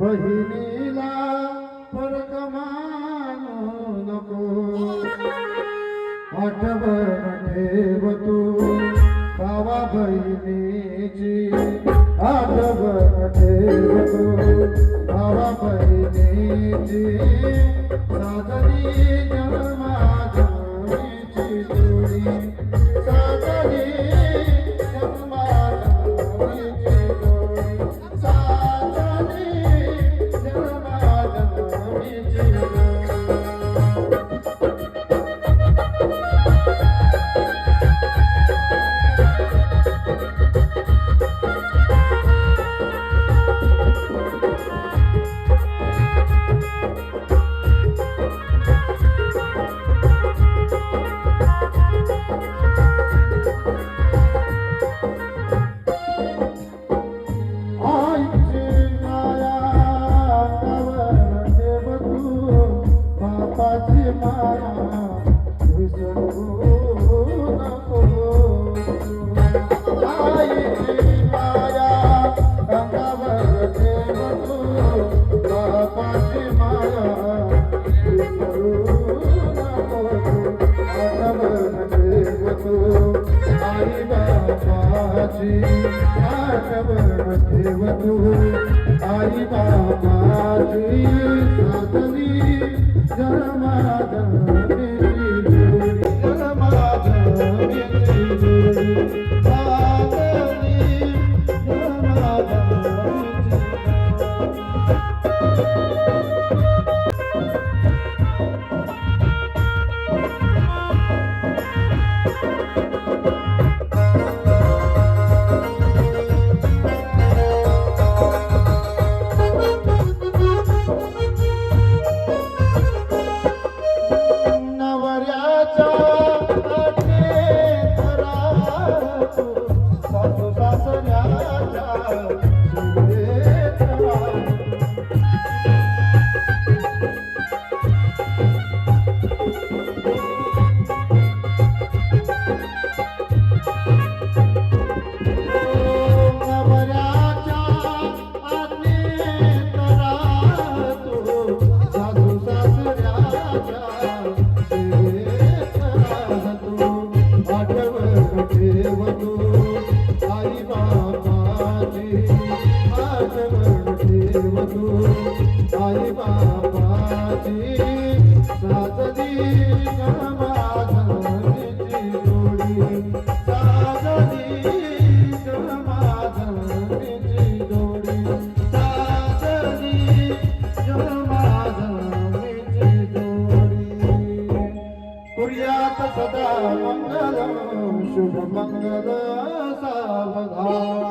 बहिणीला फरक मानू नको, आठवण ठेव तू भावा बहिणीची, आठवण ठेव तू भावा बहिणीची, साजरी जन्माजन्मीची जोडी, साजरी जन्माजन्मीची जोडी, साजरी जन्माजन्मीची जोडी. आठवण ठेव तू आई बाबाची, साजरी जन्माजन्मीची जोडी, जन्माजन्मीची जोडी, साजरी जन्माजन्मीची आई बाबाची, साजरी जन्माजन्मीची जोडी, साजरी जन्माजन्मीची जोडी, साजरी जन्माजन्मीची जोडी. कुर्यात सदा मंगलम शुभ मंगल सावधान.